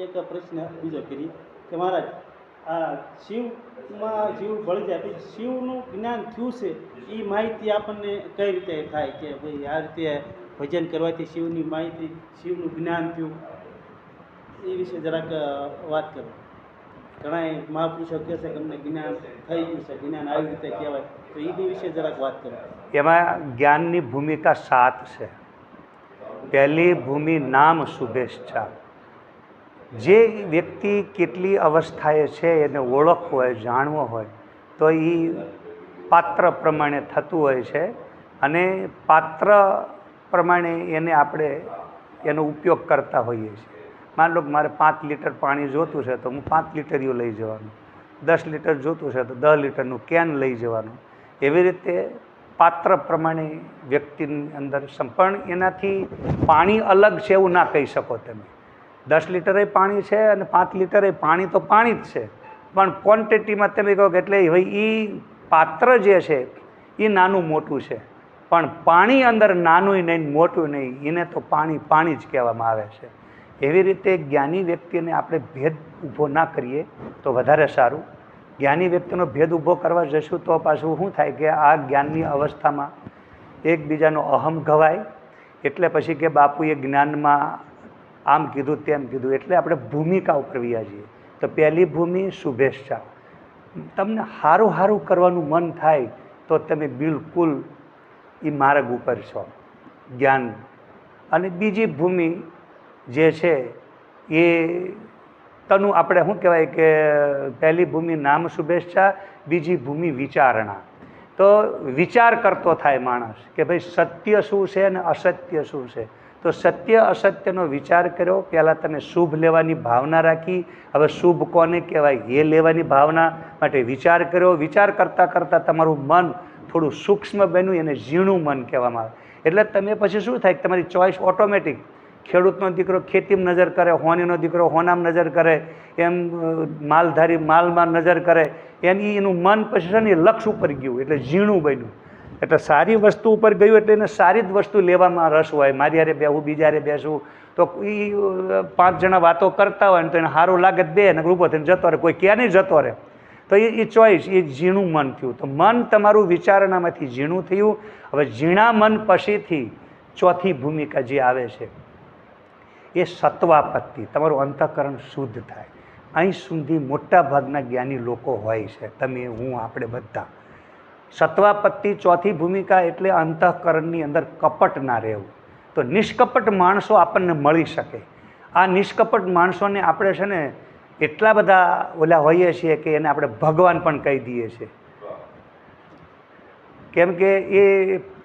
એક પ્રશ્ન બીજો કરી કે મહારાજ આ શિવમાં જીવ ભળી જાય પછી શિવનું જ્ઞાન થયું છે એ માહિતી આપણને કઈ રીતે થાય કે ભાઈ આ રીતે ભજન કરવાથી શિવની માહિતી શિવનું જ્ઞાન થયું એ વિશે જરાક વાત કરો. ઘણા મહાપુરુષો કહે છે કે અમને જ્ઞાન થઈ ગયું છે, જ્ઞાન આવી રીતે કહેવાય, તો એની વિશે જરાક વાત કરો. એમાં જ્ઞાનની ભૂમિકા 7 છે. પહેલી ભૂમિ નામ શુભેચ્છા. જે વ્યક્તિ કેટલી અવસ્થાએ છે એને ઓળખવો હોય, જાણવો હોય તો એ પાત્ર પ્રમાણે થતું હોય છે અને પાત્ર પ્રમાણે એને આપણે એનો ઉપયોગ કરતા હોઈએ છીએ. માન લો કે મારે 5 લીટર પાણી જોતું છે તો હું 5 લીટરિયું લઈ જવાનું, 10 લીટર જોતું છે તો 10 લીટરનું કેન લઈ જવાનું. એવી રીતે પાત્ર પ્રમાણે વ્યક્તિની અંદર પણ એનાથી પાણી અલગ છે એવું ના કહી શકો તમે. 10 લીટરે પાણી છે અને 5 લીટરે પાણી તો પાણી જ છે, પણ ક્વોન્ટિટીમાં તમે કહો કે એટલે ભાઈ એ પાત્ર જે છે એ નાનું મોટું છે, પણ પાણી અંદર નાનું નહીં મોટું નહીં, એને તો પાણી પાણી જ કહેવામાં આવે છે. એવી રીતે જ્ઞાની વ્યક્તિને આપણે ભેદ ઊભો ના કરીએ તો વધારે સારું. જ્ઞાની વ્યક્તિનો ભેદ ઊભો કરવા જશું તો પાછું શું થાય કે આ જ્ઞાનની અવસ્થામાં એકબીજાનો અહમ ઘવાય. એટલે પછી કે બાપુએ જ્ઞાનમાં આમ કીધું તેમ કીધું, એટલે આપણે ભૂમિકા ઉપર વ્યા જઈએ. તો પહેલી ભૂમિ શુભેચ્છા. તમને સારું સારું કરવાનું મન થાય તો તમે બિલકુલ એ માર્ગ ઉપર છો જ્ઞાન. અને બીજી ભૂમિ જે છે એ તનું આપણે શું કહેવાય કે પહેલી ભૂમિ નામ શુભેચ્છા, બીજી ભૂમિ વિચારણા. તો વિચાર કરતો થાય માણસ કે ભાઈ સત્ય શું છે અને અસત્ય શું છે. તો સત્ય અસત્યનો વિચાર કર્યો. પહેલાં તમે શુભ લેવાની ભાવના રાખી, હવે શુભ કોને કહેવાય એ લેવાની ભાવના માટે વિચાર કર્યો. વિચાર કરતાં કરતાં તમારું મન થોડું સૂક્ષ્મ બન્યું, એને ઝીણું મન કહેવામાં આવે. એટલે તમે પછી શું થાય કે તમારી ચોઈસ ઓટોમેટિક, ખેડૂતનો દીકરો ખેતીમાં નજર કરે, હોનીનો દીકરો હોનામાં નજર કરે, એમ માલધારી માલમાં નજર કરે, એનું મન પછી છે ને એ લક્ષ ઉપર ગયું એટલે ઝીણું બન્યું. એટલે સારી વસ્તુ ઉપર ગયું એટલે એને સારી જ વસ્તુ લેવામાં રસ હોય. મારી હારે બેસવું, બીજા હારે બેસવું, તો એ 5 જણા વાતો કરતા હોય ને તો એને સારું લાગે બે ને ઊભો થઈને જતો રહે, કોઈ ક્યાં નહીં જતો રહે. તો એ ચોઈસ, એ ઝીણું મન થયું. તો મન તમારું વિચારણામાંથી ઝીણું થયું. હવે ઝીણા મન પછીથી ચોથી ભૂમિકા જે આવે છે એ સત્વાપત્તિ. તમારું અંતઃકરણ શુદ્ધ થાય. અહીં સુધી મોટા ભાગના જ્ઞાની લોકો હોય છે, તમે હું આપણે બધા. સત્વાપત્તિ ચોથી ભૂમિકા એટલે અંતઃકરણની અંદર કપટ ના રહેવું. તો નિષ્કપટ માણસો આપણને મળી શકે. આ નિષ્કપટ માણસોને આપણે છે ને એટલા બધા ઓલા હોઈએ છીએ કે એને આપણે ભગવાન પણ કહી દઈએ છીએ. કેમ કે એ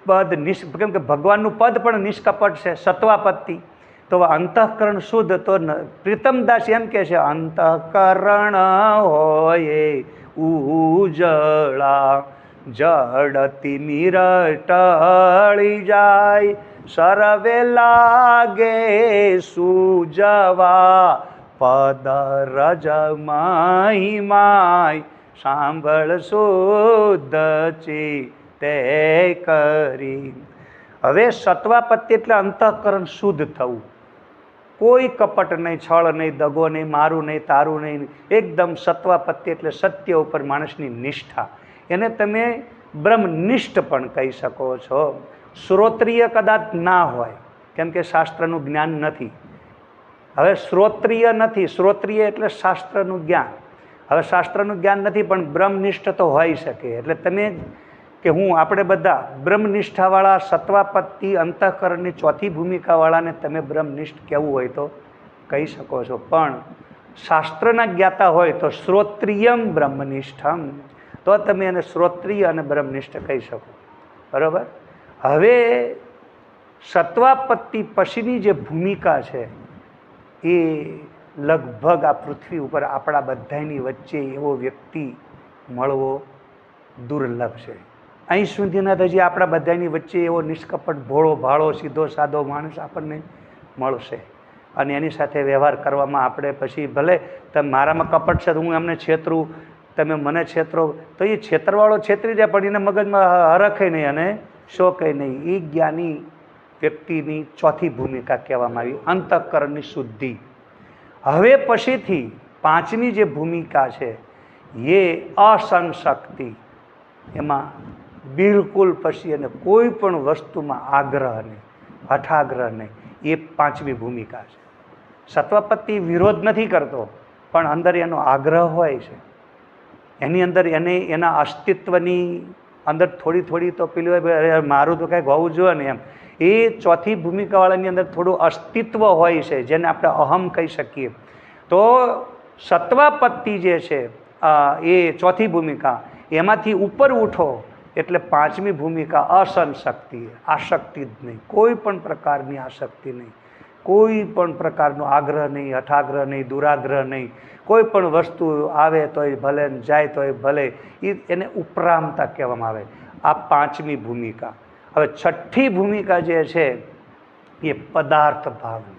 પદ કેમ કે ભગવાનનું પદ પણ નિષ્કપટ છે, સત્વાપત્તિ. તો અંતઃકરણ શુદ્ધ. તો પ્રીતમદાસ એમ કહે છે અંતઃકરણ હોય ઉજળા, જડતી મીરટળી જાય, સરવે લાગે સુજવા, પદ રજ માય માય, સાંભળ શુદ્ધ ચિત્તે કરી. હવે સત્વાપત્તિ એટલે અંતઃકરણ શુદ્ધ થવું. કોઈ કપટ નહીં, છળ નહીં, દગો નહીં, મારું નહીં, તારું નહીં, એકદમ સત્વાપત્તિ એટલે સત્ય ઉપર માણસની નિષ્ઠા. એને તમે બ્રહ્મનિષ્ઠ પણ કહી શકો છો. શ્રોત્રિય કદાચ ના હોય કેમ કે શાસ્ત્રનું જ્ઞાન નથી. હવે શ્રોત્રિય નથી, શ્રોત્રિય એટલે શાસ્ત્રનું જ્ઞાન. હવે શાસ્ત્રનું જ્ઞાન નથી પણ બ્રહ્મનિષ્ઠ તો હોઈ શકે. એટલે તમે કે હું આપણે બધા બ્રહ્મનિષ્ઠાવાળા, સત્વાપત્તિ અંતઃકરણની ચોથી ભૂમિકાવાળાને તમે બ્રહ્મનિષ્ઠ કહેવું હોય તો કહી શકો છો. પણ શાસ્ત્રના જ્ઞાતા હોય તો શ્રોત્રિયમ બ્રહ્મનિષ્ઠમ, તો તમે એને શ્રોત્રિય અને બ્રહ્મનિષ્ઠ કહી શકો. બરાબર. હવે સત્વાપત્તિ પછીની જે ભૂમિકા છે એ લગભગ આ પૃથ્વી ઉપર આપણા બધાની વચ્ચે એવો વ્યક્તિ મળવો દુર્લભ છે. અહીં સુધીના તો હજી આપણા બધાની વચ્ચે એવો નિષ્કપટ ભોળો ભાળો સીધો સાદો માણસ આપણને મળશે અને એની સાથે વ્યવહાર કરવામાં આપણે પછી ભલે તમે મારામાં કપટ છે તો હું એમને છેતરું, તમે મને છેતરો, તો એ છેતરવાળો છેતરી જાય પણ એને મગજમાં હરખે નહીં અને શોખે નહીં. એ જ્ઞાની વ્યક્તિની ચોથી ભૂમિકા કહેવામાં આવી, અંતઃકરણની શુદ્ધિ. હવે પછીથી પાંચમી જે ભૂમિકા છે એ અસંશક્તિ, એમાં બિલકુલ પછી એને કોઈ પણ વસ્તુમાં આગ્રહ નહીં, હઠાગ્રહ નહીં, એ પાંચમી ભૂમિકા છે. સત્વપતિ વિરોધ નથી કરતો, પણ અંદર એનો આગ્રહ હોય છે, એની અંદર એને એના અસ્તિત્વની અંદર થોડી થોડી તો પેલી હોય, મારું તો કંઈક હોવું જોઈએ ને એમ. એ ચોથી ભૂમિકાવાળાની અંદર થોડું અસ્તિત્વ હોય છે, જેને આપણે અહમ કહી શકીએ. તો સત્વપતિ જે છે એ ચોથી ભૂમિકા, એમાંથી ઉપર ઉઠો એટલે પાંચમી ભૂમિકા અસંશક્તિ, આસક્તિ જ નહીં, કોઈ પણ પ્રકારની આસક્તિ નહીં, કોઈ પણ પ્રકારનો આગ્રહ નહીં, હઠાગ્રહ નહીં, દુરાગ્રહ નહીં. કોઈ પણ વસ્તુ આવે તોય ભલે, જાય તોય ભલે, એને ઉપરામતા કહેવામાં આવે. આ પાંચમી ભૂમિકા. હવે છઠ્ઠી ભૂમિકા જે છે એ પદાર્થ ભાવની.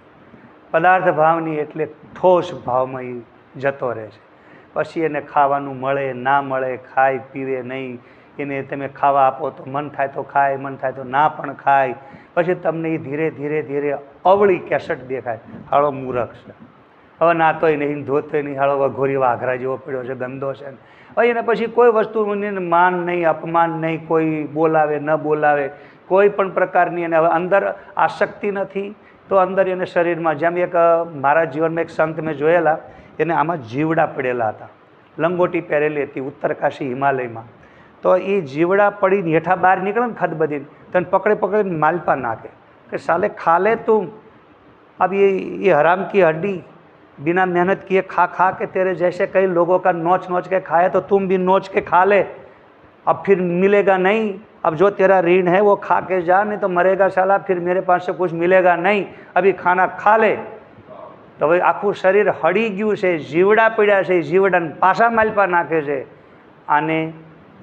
પદાર્થ ભાવની એટલે ઠોસ ભાવમાં એ જતો રહે છે. પછી એને ખાવાનું મળે ના મળે, ખાય પીવે નહીં, એને તમે ખાવા આપો તો મન થાય તો ખાય, મન થાય તો ના પણ ખાય. પછી તમને એ ધીરે ધીરે ધીરે અવળી કેસટ દેખાય, હાળો મૂરખ છે, હવે નાતોય નહીં, ધોતોય નહીં, હાળો ઘોરી વાઘરા જેવો પડ્યો છે, ગંદો છે. હવે એને પછી કોઈ વસ્તુની માન નહીં, અપમાન નહીં, કોઈ બોલાવે ન બોલાવે, કોઈ પણ પ્રકારની એને હવે અંદર આસક્તિ નથી. તો અંદર એને શરીરમાં, જેમ એક મારા જીવનમાં એક સંત મેં જોયેલા, એને આમાં જીવડા પડેલા હતા, લંગોટી પહેરેલી હતી ઉત્તરકાશી હિમાલયમાં. તો એ જીવડા પડીને હેઠા બહાર નીકળે ને ખદબદીને, તને પકડે પકડીને માલપા નાખે કે સાલે ખા લે તું, अब ये हराम की हड्डी बिना मेहनत किए खा खा के तेरे जैसे कई लोगों का नोच नोच के खाए तो तुम भी नोच के खा ले, अब फिर मिलेगा नहीं, अब जो तेरा ऋण है वो खा के जा, नहीं तो मरेगा साला, फिर मेरे पास से कुछ मिलेगा नहीं, अभी खाना खा ले. તો હવે આખું શરીર હળી ગયું છે, જીવડા પડ્યા છે, જીવડાને પાછા માલપા નાખે છે. આને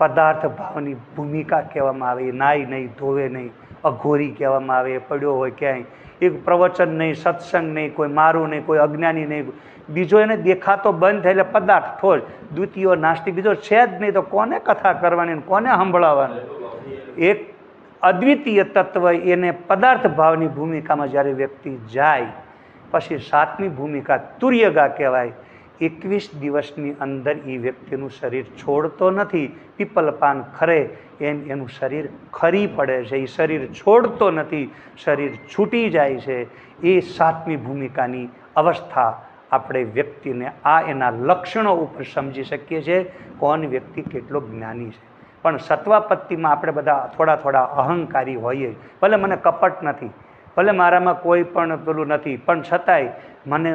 પદાર્થ ભાવની ભૂમિકા કહેવામાં આવે. નાય નહીં, ધોવે નહીં, અઘોરી કહેવામાં આવે. પડ્યો હોય ક્યાંય, એક પ્રવચન નહીં, સત્સંગ નહીં, કોઈ મારું નહીં, કોઈ અજ્ઞાની નહીં, બીજો એને દેખાતો બંધ થાય એટલે પદાર્થ ઠોજ, દ્વિતીયો નાસ્તિક, બીજો છે જ નહીં, તો કોને કથા કરવાની, કોને સંભળાવવાની? એક અદ્વિતીય તત્વ એને પદાર્થ ભાવની ભૂમિકામાં જ્યારે વ્યક્તિ જાય, પછી સાતમી ભૂમિકા તુર્યગા કહેવાય. 21 દિવસની અંદર એ વ્યક્તિનું શરીર છોડતો નથી. પીપલપાન ખરે એમ એનું શરીર ખરી પડે છે, એ શરીર છોડતો નથી, શરીર છૂટી જાય છે. એ સાતમી ભૂમિકાની અવસ્થા આપણે વ્યક્તિને આ એના લક્ષણો ઉપર સમજી શકીએ છીએ કોણ વ્યક્તિ કેટલો જ્ઞાની છે. પણ સત્વાપત્તિમાં આપણે બધા થોડા થોડા અહંકારી હોઈએ. ભલે મને કપટ નથી, ભલે મારામાં કોઈ પણ પેલું નથી, પણ છતાંય મને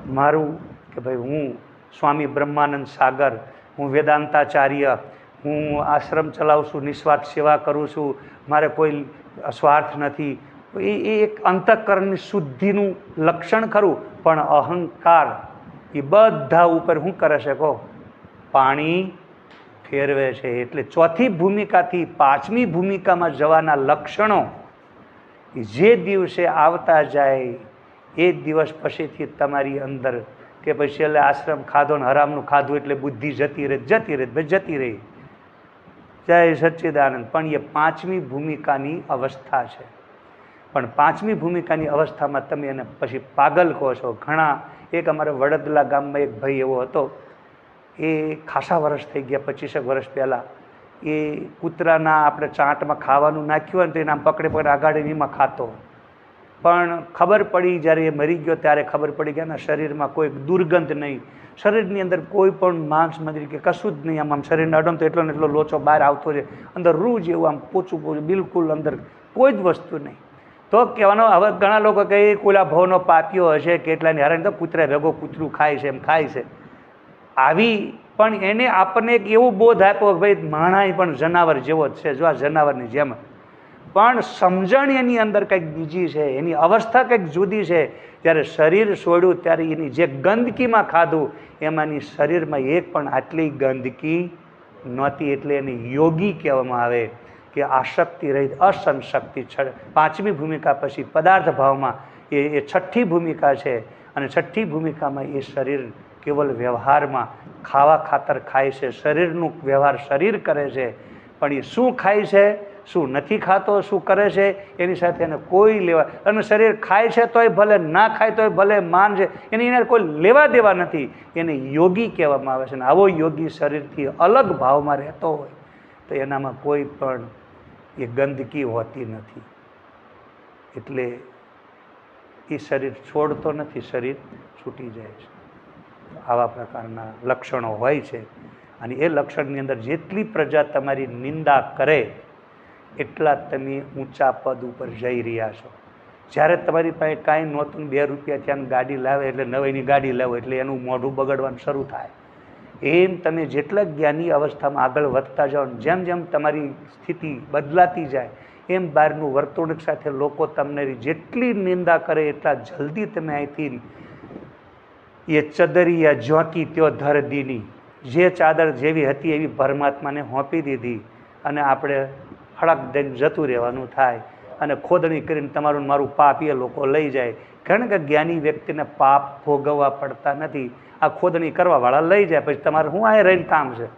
મારું કે ભાઈ હું સ્વામી બ્રહ્માનંદ સાગર, હું વેદાંતાચાર્ય, હું આશ્રમ ચલાવું છું, નિસ્વાર્થ સેવા કરું છું, મારે કોઈ સ્વાર્થ નથી. એ એક અંતઃકરણની શુદ્ધિનું લક્ષણ ખરું. પણ અહંકાર એ બધા ઉપર શું કરે છે કહો? પાણી ફેરવે છે. એટલે ચોથી ભૂમિકાથી પાંચમી ભૂમિકામાં જવાના લક્ષણો જે દિવસે આવતા જાય એ દિવસ પછીથી તમારી અંદર કે પછી એટલે આશ્રમ ખાધો ને હરામનું ખાધું એટલે બુદ્ધિ જતી રહે, જતી રહે, ભાઈ જતી રહી. જય સચ્ચિદાનંદ. પણ એ પાંચમી ભૂમિકાની અવસ્થા છે. પણ પાંચમી ભૂમિકાની અવસ્થામાં તમે એને પછી પાગલ કહો છો. ઘણા, એક અમારા વડદલા ગામમાં એક ભાઈ એવો હતો, એ ખાસા વર્ષ થઈ ગયા, 25 વર્ષ પહેલાં. એ કૂતરાના આપણે ચાંટમાં ખાવાનું નાખ્યું હોય ને તો એને આમ પકડે પકડે આગાડીને એમાં ખાતો. પણ ખબર પડી જ્યારે એ મરી ગયો ત્યારે ખબર પડી કે એના શરીરમાં કોઈ દુર્ગંધ નહીં, શરીરની અંદર કોઈ પણ માંસ મંદિર કે કશું જ નહીં. આમ શરીરને અડમ તો એટલો ને એટલો લોચો બહાર આવતો રહે, અંદર રૂ જેવું આમ પોચું પોચું, બિલકુલ અંદર કોઈ જ વસ્તુ નહીં. તો કહેવાનો, હવે ઘણા લોકો કહે કોલા ભાવનો પાપ્યો હશે કેટલાની હારે તો કૂતરા ભેગો કૂતરું ખાય છે, એમ ખાય છે. આવી પણ એને આપણને એક એવું બોધ આપ્યો કે ભાઈ માણાઈ પણ જનાવર જેવો જ છે, જો આ જનાવરની જેમ. પણ સમજણ એની અંદર કંઈક બીજી છે, એની અવસ્થા કંઈક જુદી છે. જ્યારે શરીર છોડ્યું ત્યારે એની જે ગંદકીમાં ખાધું એમાંની શરીરમાં એક પણ આટલી ગંદકી નહોતી. એટલે એને યોગી કહેવામાં આવે કે આસક્તિ રહિત અસંશક્તિ. પાંચમી ભૂમિકા પછી પદાર્થ ભાવમાં એ છઠ્ઠી ભૂમિકા છે. અને છઠ્ઠી ભૂમિકામાં એ શરીર કેવલ વ્યવહારમાં ખાવા ખાતર ખાય છે, શરીરનું વ્યવહાર શરીર કરે છે. પણ એ શું ખાય છે? શું નથી ખાતો, શું કરે છે, એની સાથે એને કોઈ લેવા, અને શરીર ખાય છે તોય ભલે, ના ખાય તોય ભલે, માન છે એની એને કોઈ લેવા દેવા નથી. એને યોગી કહેવામાં આવે છે. અને આવો યોગી શરીરથી અલગ ભાવમાં રહેતો હોય તો એનામાં કોઈ પણ એ ગંદકી હોતી નથી. એટલે એ શરીર છોડતો નથી, શરીર છૂટી જાય છે. આવા પ્રકારના લક્ષણો હોય છે. અને એ લક્ષણની અંદર જેટલી પ્રજા તમારી નિંદા કરે એટલા તમે ઊંચા પદ ઉપર જઈ રહ્યા છો. જ્યારે તમારી પાસે કાંઈ નહોતું, 2 રૂપિયા ત્યાં ગાડી લાવે એટલે નવાઈની ગાડી લાવો એટલે એનું મોઢું બગડવાનું શરૂ થાય. એમ તમે જેટલા જ્ઞાની અવસ્થામાં આગળ વધતા જાઓ, જેમ જેમ તમારી સ્થિતિ બદલાતી જાય એમ બહારનું વર્તણૂક સાથે લોકો તમને જેટલી નિંદા કરે એટલા જલ્દી તમે અહીંથી એ ચદરિયા ઝોંકી ત્યો ધર દીની, જે ચાદર જેવી હતી એવી પરમાત્માને સોંપી દીધી અને આપણે હળક દઈને જતું રહેવાનું થાય. અને ખોદણી કરીને તમારું મારું પાપ એ લોકો લઈ જાય. કારણ કે જ્ઞાની વ્યક્તિને પાપ ભોગવવા પડતા નથી, આ ખોદણી કરવાવાળા લઈ જાય. પછી તમારે શું આ રહીને કામ છે?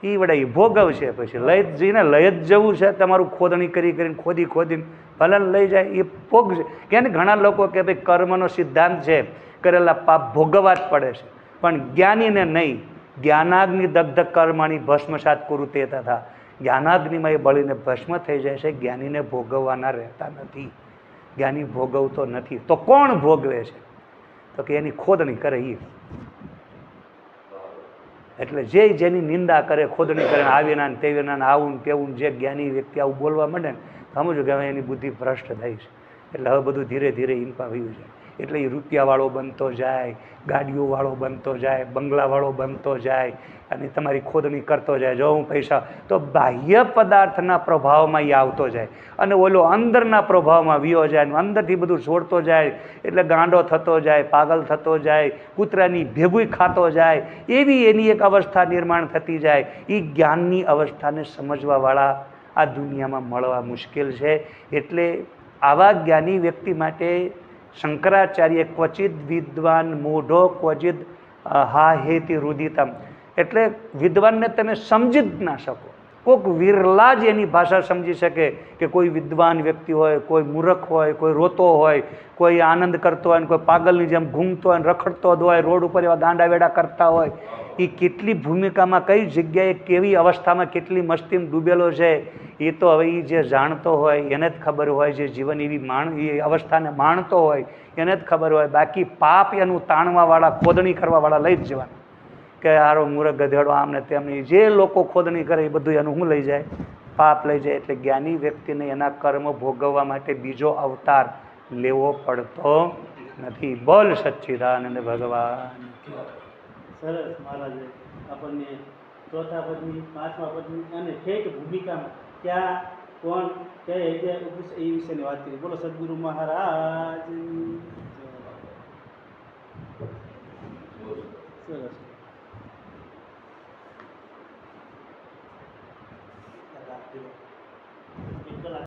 એ વડે એ ભોગવશે. પછી લઈ જ જઈને લઈ જ જવું છે તમારું, ખોદણી કરીને ખોદીને ભલે લઈ જાય એ ભોગશે. કે ઘણા લોકો કે ભાઈ કર્મનો સિદ્ધાંત છે, કરેલા પાપ ભોગવવા જ પડે છે, પણ જ્ઞાનીને નહીં. જ્ઞાનાગ્નિ દગ્ધ કર્માણી ભસ્મસાત કુરુતે તથા, જ્ઞાનાગ્નિમાં એ બળીને ભસ્મ થઈ જાય છે. જ્ઞાનીને ભોગવવાના રહેતા નથી. જ્ઞાની ભોગવતો નથી. તો કોણ ભોગવે છે? તો કે એની ખોદણી કરે એ. એટલે જેની નિંદા કરે, ખોદણી કરે, આવીના ને તેવીના ને આવું ને તેવું, જે જ્ઞાની વ્યક્તિ આવું બોલવા માંડે ને સમજો કે હવે એની બુદ્ધિ ભ્રષ્ટ થઈ છે. એટલે હવે બધું ધીરે ધીરે ઇન્પા વયું જાય. એટલે એ રૂપિયાવાળો બનતો જાય, ગાડીઓવાળો બનતો જાય, બંગલાવાળો બનતો જાય અને તમારી ખોદણી કરતો જાય. જો હું પૈસા, તો બાહ્ય પદાર્થના પ્રભાવમાં એ આવતો જાય અને ઓલો અંદરના પ્રભાવમાં વિયો જાય અને અંદરથી બધું છોડતો જાય. એટલે ગાંડો થતો જાય, પાગલ થતો જાય, કૂતરાની ભેગું ખાતો જાય, એવી એની એક અવસ્થા નિર્માણ થતી જાય. એ જ્ઞાનની અવસ્થાને સમજવાવાળા આ દુનિયામાં મળવા મુશ્કેલ છે. એટલે આવા જ્ઞાની વ્યક્તિ માટે શંકરાચાર્ય ક્વચિત વિદ્વાન મૂઢો ક્વચિત હા હેતિ રુદિતમ, એટલે વિદ્વાનને તમે સમજી જ ના શકો. કોઈક વિરલા જ એની ભાષા સમજી શકે કે કોઈ વિદ્વાન વ્યક્તિ હોય, કોઈ મૂર્ખ હોય, કોઈ રોતો હોય, કોઈ આનંદ કરતો હોય, કોઈ પાગલની જેમ ઘૂમતો હોય, રખડતો હોય, રોડ ઉપર એવા ગાંડા વેડા કરતા હોય. એ કેટલી ભૂમિકામાં, કઈ જગ્યાએ, કેવી અવસ્થામાં, કેટલી મસ્તીમાં ડૂબેલો છે એ તો હવે એ જે જાણતો હોય એને જ ખબર હોય. જે જીવન એવી એ અવસ્થાને માણતો હોય એને જ ખબર હોય. બાકી પાપ એનું તાણવાવાળા, ખોદણી કરવાવાળા લઈ જ જવાના કે હારો મૂર્ખ ગધેડો આમને તેમને. જે લોકો ખોદણી કરે એ બધું એનું શું લઈ જાય? પાપ લઈ જાય. એટલે જ્ઞાની વ્યક્તિને એના કર્મ ભોગવવા માટે બીજો અવતાર લેવો પડતો નથી. બોલ સચ્ચિદાનંદ ભગવાન. સરસ મહારાજે આપણને ચોથા પદની, પાંચમા પદની અને ઠેઠ ભૂમિકામાં ક્યાં કોણ કઈ જગ્યાએ ઉભું છે એ વિશેની વાત કરી. બોલો સદગુરુ મહારાજ. સરસ.